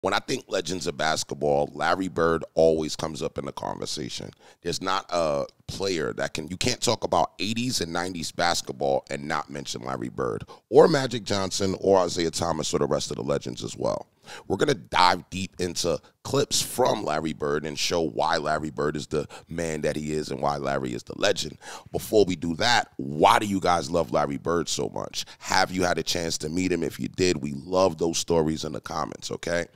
When I think legends of basketball, Larry Bird always comes up in the conversation. There's not a player that you can't talk about 80s and 90s basketball and not mention Larry Bird or Magic Johnson or Isaiah Thomas or the rest of the legends as well. We're going to dive deep into clips from Larry Bird and show why Larry Bird is the man that he is and why Larry is the legend. Before we do that, why do you guys love Larry Bird so much? Have you had a chance to meet him? If you did, we love those stories in the comments, okay?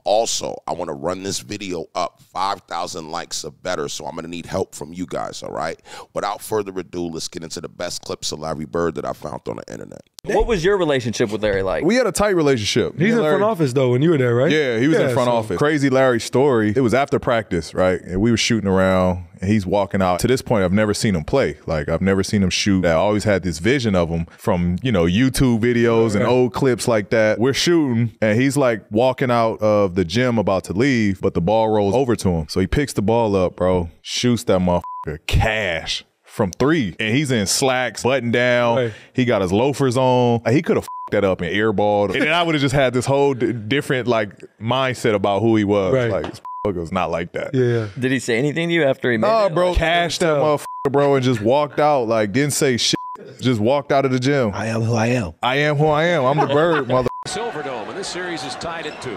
Also, I want to run this video up 5,000 likes or better, so I'm going to need help from you guys, all right? Without further ado, let's get into the best clips of Larry Bird that I found on the internet. What was your relationship with Larry like? We had a tight relationship. He's in front office, though, when you were there, right? Yeah, he was in front office. Crazy Larry story. It was after practice, right? And we were shooting around, and he's walking out. To this point, I've never seen him play. Like, I've never seen him shoot. I always had this vision of him from, you know, YouTube videos and old clips like that. We're shooting, and he's like walking out of the gym about to leave, but the ball rolls over to him. So he picks the ball up, bro, shoots that motherfucker cash from 3, and he's in slacks, button down. Right. He got his loafers on. He could have f***ed that up and airballed, and then I would have just had this whole different like mindset about who he was. Right. Like, this motherfucker was not like that. Yeah. Did he say anything to you after he made it? Nah, bro, cashed that motherfucker, bro, and just walked out. Like, didn't say shit. Just walked out of the gym. I am who I am. I am who I am. I'm the Bird, mother. Silverdome, and this series is tied at 2.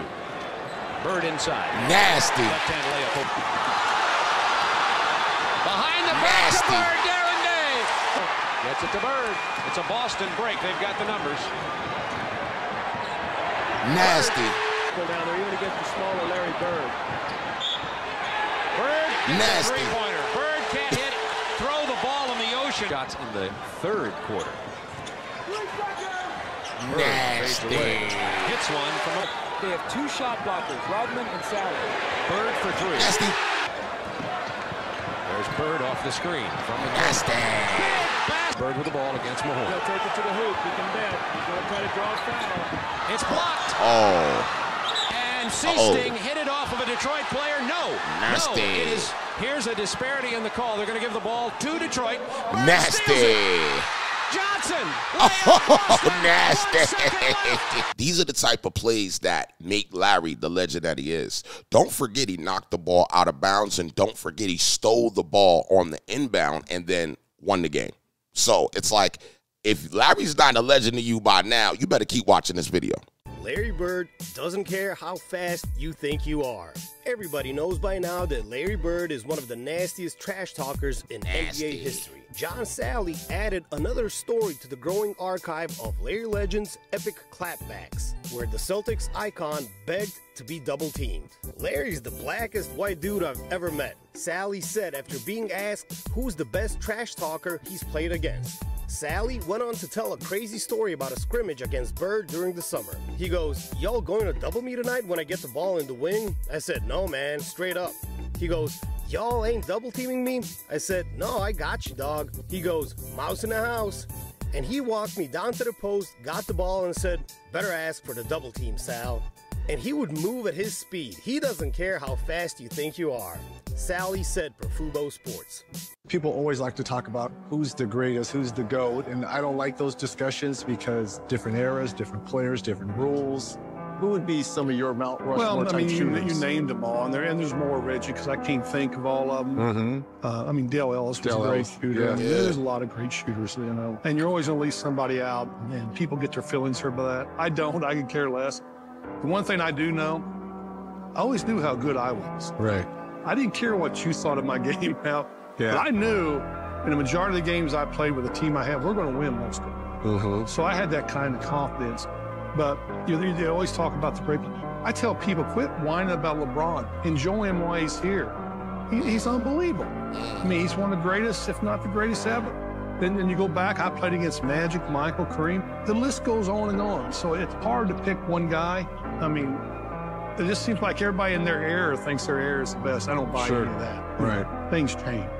Bird inside. Nasty. Left-hand layup. Behind the back to Bird, Darren Day. Gets it to Bird. It's a Boston break. They've got the numbers. Nasty. Go down there even against the smaller Larry Bird. Bird gets Nasty. a three-pointer. Bird can't hit. Throw the ball in the ocean. Shots in the 3rd quarter. Nasty. Hits one from a... They have 2 shot blockers, Rodman and Sally. Bird for 3. Nasty. There's Bird off the screen from the Nasty. Bird with the ball against Mahone. He'll take it to the hoop. You can bet. He's going to try to draw a foul. It's blocked. Oh. And Seasting hit it off of a Detroit player. No. Nasty. No, it is. Here's a disparity in the call. They're going to give the ball to Detroit. Bird Nasty. Johnson. Oh, nasty. These are the type of plays that make Larry the legend that he is. Don't forget he knocked the ball out of bounds, and don't forget he stole the ball on the inbound and then won the game. So it's like, if Larry's not a legend to you by now, you better keep watching this video. Larry Bird doesn't care how fast you think you are. Everybody knows by now that Larry Bird is one of the nastiest trash talkers in NBA history. John Sally added another story to the growing archive of Larry Legend's epic clapbacks, where the Celtics icon begged to be double-teamed. Larry's the blackest white dude I've ever met, Sally said after being asked who's the best trash talker he's played against. Sally went on to tell a crazy story about a scrimmage against Bird during the summer. He goes, "Y'all going to double me tonight when I get the ball in the wing?" I said, "No, man, straight up." He goes, "Y'all ain't double teaming me?" I said, "No, I got you, dog." He goes, "Mouse in the house." And he walked me down to the post, got the ball, and said, "Better ask for the double team, Sal." And he would move at his speed. He doesn't care how fast you think you are. Sally said for Fubo Sports. People always like to talk about who's the greatest, who's the GOAT, and I don't like those discussions because different eras, different players, different rules. Who would be some of your Mount Rushmore type shooters? You named them all, and there's more, Reggie, because I can't think of all of them. I mean, Dale Ellis was a great shooter. Yeah. I mean, there's a lot of great shooters, you know. And you're always going to leave somebody out, and people get their feelings hurt by that. I don't. I could care less. The one thing I do know, I always knew how good I was. Right. I didn't care what you thought of my game now, but I knew in the majority of the games I played with the team I have, we're going to win most of them. So I had that kind of confidence. But they always talk about the great. I tell people, quit whining about LeBron. Enjoy him while he's here. He's unbelievable. I mean, he's one of the greatest, if not the greatest ever. Then you go back, I played against Magic, Michael, Kareem. The list goes on and on. So it's hard to pick one guy. I mean, it just seems like everybody in their era thinks their era is the best. I don't buy any of that. Right. Things change.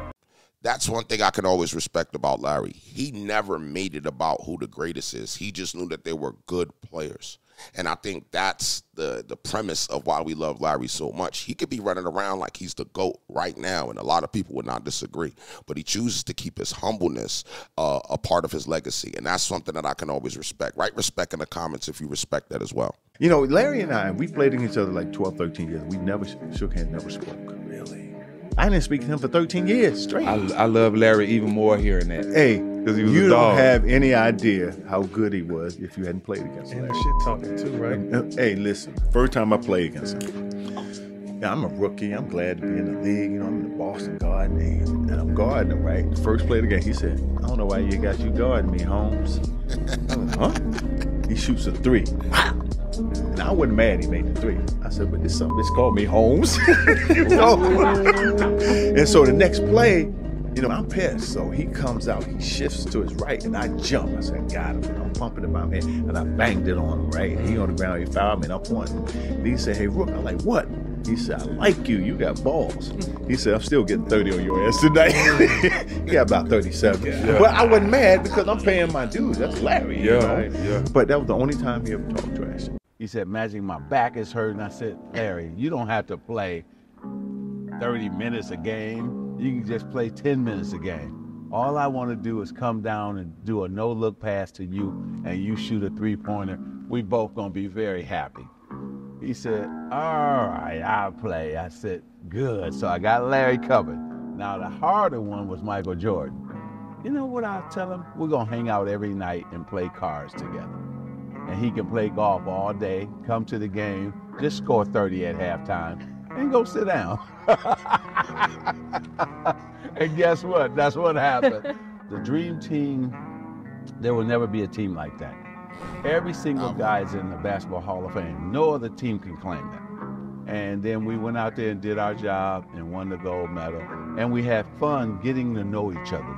That's one thing I can always respect about Larry. He never made it about who the greatest is. He just knew that they were good players. And I think that's the premise of why we love Larry so much. He could be running around like he's the GOAT right now, and a lot of people would not disagree. But he chooses to keep his humbleness a part of his legacy, and that's something that I can always respect. Write respect in the comments if you respect that as well. You know, Larry and I, we played against each other like 12, 13 years. We never shook hands, never spoke. Really? I didn't speak to him for 13 years straight. I love Larry even more hearing that. Hey, because he was you a dog. don't have any idea how good he was if you hadn't played against him. And shit talking too, right? Hey, listen, first time I played against him, yeah, I'm a rookie. I'm glad to be in the league. You know, I'm in the Boston Garden, and I'm guarding him, right? The first play of the game, he said, I don't know why you got you guarding me, Holmes. I was like, huh? He shoots a 3. And I wasn't mad he made the 3. I said, but this some bitch called me Holmes. You know? And so the next play, you know, I'm pissed. So he comes out, he shifts to his right, and I jump. I said, got him. And I'm pumping him out, and I banged it on him, right? And he on the ground, he fouled me, and I'm pointing. And he said, hey, Rook. I'm like, what? He said, I like you. You got balls. He said, I'm still getting 30 on your ass tonight. He got about 37. Yeah. But I wasn't mad because I'm paying my dues. That's Larry. Yeah, you know? right? Yeah. But that was the only time he ever talked trash. He said, Magic, my back is hurting. I said, Larry, you don't have to play 30 minutes a game. You can just play 10 minutes a game. All I want to do is come down and do a no-look pass to you, and you shoot a 3-pointer. We both going to be very happy. He said, all right, I'll play. I said, good. So I got Larry covered. Now, the harder one was Michael Jordan. You know what I tell him? We're going to hang out every night and play cards together. And he can play golf all day, come to the game, just score 30 at halftime, and go sit down. And guess what? That's what happened. The dream team, there will never be a team like that. Every single guy is in the Basketball Hall of Fame. No other team can claim that. And then we went out there and did our job and won the gold medal. And we had fun getting to know each other.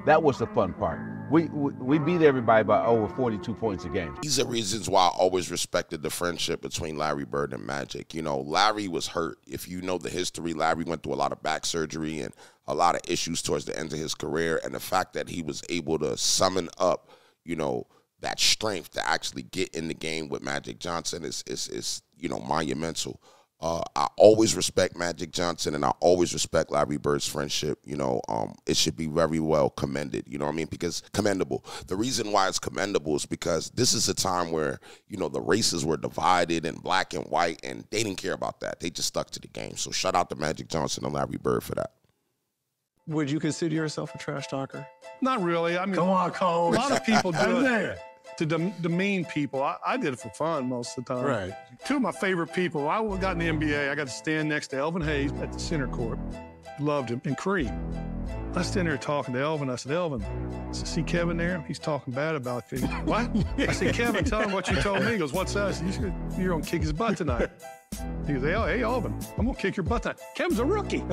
That was the fun part. We beat everybody by over 42 points a game. These are reasons why I always respected the friendship between Larry Bird and Magic. You know, Larry was hurt. If you know the history, Larry went through a lot of back surgery and a lot of issues towards the end of his career. And the fact that he was able to summon up, you know, that strength to actually get in the game with Magic Johnson is you know, monumental. I always respect Magic Johnson, and I always respect Larry Bird's friendship. You know, it should be very well commended, you know what I mean? Because commendable. The reason why it's commendable is because this is a time where, you know, the races were divided and black and white, and they didn't care about that. They just stuck to the game. So shout out to Magic Johnson and Larry Bird for that. Would you consider yourself a trash talker? Not really. I mean, Come on, Coach. a lot of people do it to demean people. I did it for fun most of the time. Right. Two of my favorite people, I got in the NBA, I got to stand next to Elvin Hayes at the center court. Loved him. And Creed. I was standing there talking to Elvin. I said, Elvin, I said, see Kevin there? He's talking bad about you. What? I said, Kevin, tell him what you told me. He goes, what's that? I said, you're going to kick his butt tonight. He goes, hey, Elvin, I'm going to kick your butt tonight. Kevin's a rookie.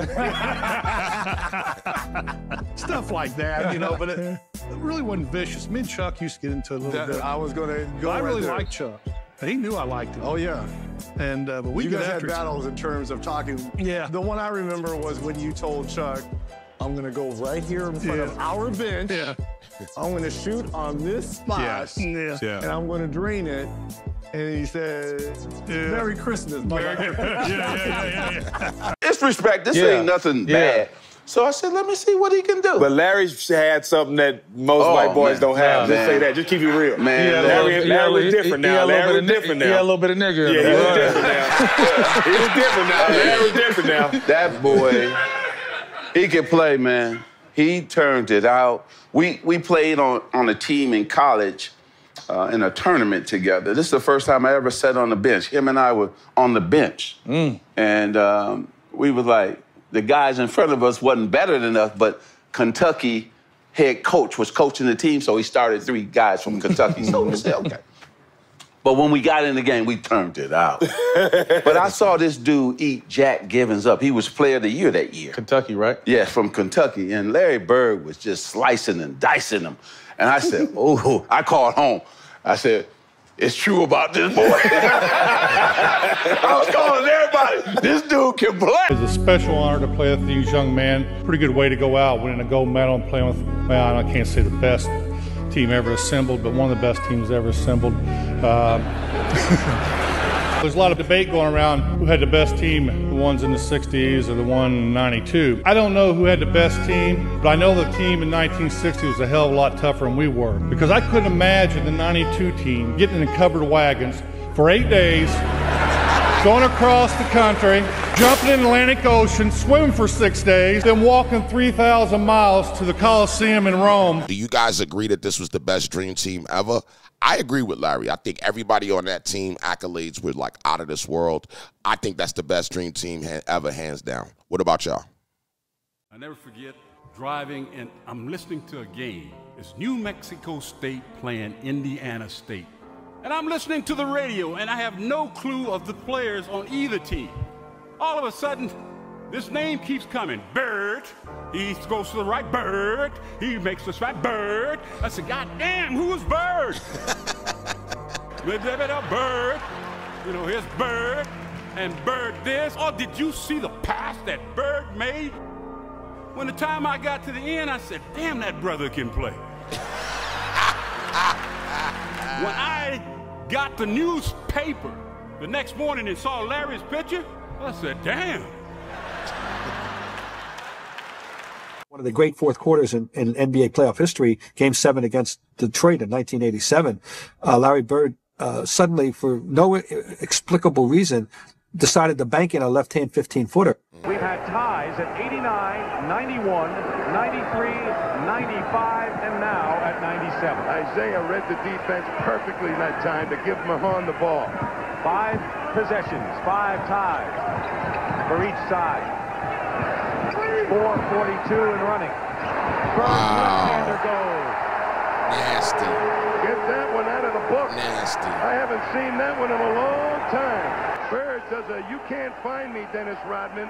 Stuff like that, you know, but it really wasn't vicious. Me and Chuck used to get into a little bit. I was going to go I really liked Chuck. He knew I liked him. Oh, yeah. And but we you guys had after battles in terms of talking. Yeah. The one I remember was when you told Chuck, I'm going to go right here in front of our bench. Yeah. I'm going to shoot on this spot. Yes. Yeah. And I'm going to drain it. And he said, Merry Christmas, mother. Yeah. It's respect. This ain't nothing bad. So I said, let me see what he can do. But Larry's had something that most white boys don't have. Just say that. Just keep it real. Man, Larry was different now. Larry was different now. He had a little bit of nigger. Yeah, he was different now. He was different now. Larry was different now. That boy, he can play, man. He turned it out. We played on a team in college in a tournament together. This is the first time I ever sat on the bench. Him and I were on the bench. And we were like, the guys in front of us wasn't better than us, but Kentucky head coach was coaching the team, so he started 3 guys from Kentucky. So we said, okay. But when we got in the game, we turned it out. But I saw this dude eat Jack Givens up. He was player of the year that year. Kentucky, right? Yeah, from Kentucky. And Larry Bird was just slicing and dicing him. And I said, oh, I called home. I said, it's true about this boy. I was calling everybody. This dude can play. It's a special honor to play with these young men. Pretty good way to go out, winning a gold medal and playing with, well, I can't say the best team ever assembled, but one of the best teams ever assembled. There's a lot of debate going around who had the best team, the ones in the 60s or the one in 92. I don't know who had the best team, but I know the team in 1960 was a hell of a lot tougher than we were. Because I couldn't imagine the 92 team getting in covered wagons for 8 days, going across the country, jumping in the Atlantic Ocean, swimming for 6 days, then walking 3,000 miles to the Coliseum in Rome. Do you guys agree that this was the best dream team ever? I agree with Larry. I think everybody on that team, accolades were like out of this world. I think that's the best dream team ever, hands down. What about y'all? I never forget driving, and I'm listening to a game. It's New Mexico State playing Indiana State. And I'm listening to the radio, and I have no clue of the players on either team. All of a sudden, this name keeps coming. Bird. He goes to the right. Bird. He makes the strike. Bird. I said, God damn, who is Bird? Bird. You know, here's Bird. And Bird this. Oh, did you see the pass that Bird made? When the time I got to the end, I said, damn, that brother can play. When I got the newspaper the next morning and saw Larry's picture, I said, damn. One of the great fourth quarters in NBA playoff history, Game 7 against Detroit in 1987. Larry Bird suddenly, for no explicable reason, decided to bank in a left-hand 15-footer. We've had ties at 89, 91, 93, 95, and now at 97. Isaiah read the defense perfectly that time to give Mahon the ball. 5 possessions, 5 ties for each side. 4:42 and running. First left-hander goes. Nasty. Get that one out of the book. Nasty. I haven't seen that one in a long time. Bird does a "you can't find me," Dennis Rodman,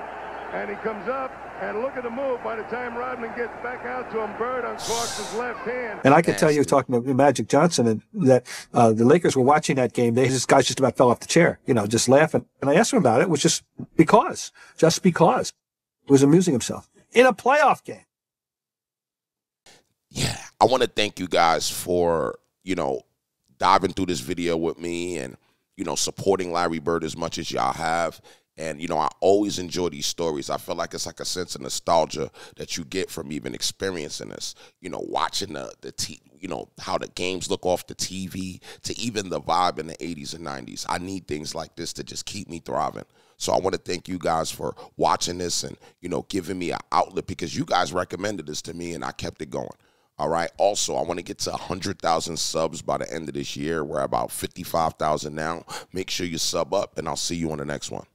and he comes up, and look at the move. By the time Rodman gets back out to him, Bird unclocks his left hand. And I can tell you, talking about Magic Johnson, and that the Lakers were watching that game. This guy just about fell off the chair, you know, just laughing. And I asked him about it. It was just because. He was amusing himself in a playoff game. Yeah, I want to thank you guys for, you know, diving through this video with me and, you know, supporting Larry Bird as much as y'all have. And, you know, I always enjoy these stories. I feel like it's like a sense of nostalgia that you get from even experiencing this, you know, watching you know, how the games look off the TV to even the vibe in the 80s and 90s. I need things like this to just keep me thriving. So I want to thank you guys for watching this and, you know, giving me an outlet because you guys recommended this to me and I kept it going. All right. Also, I want to get to 100,000 subs by the end of this year. We're about 55,000 now. Make sure you sub up and I'll see you on the next one.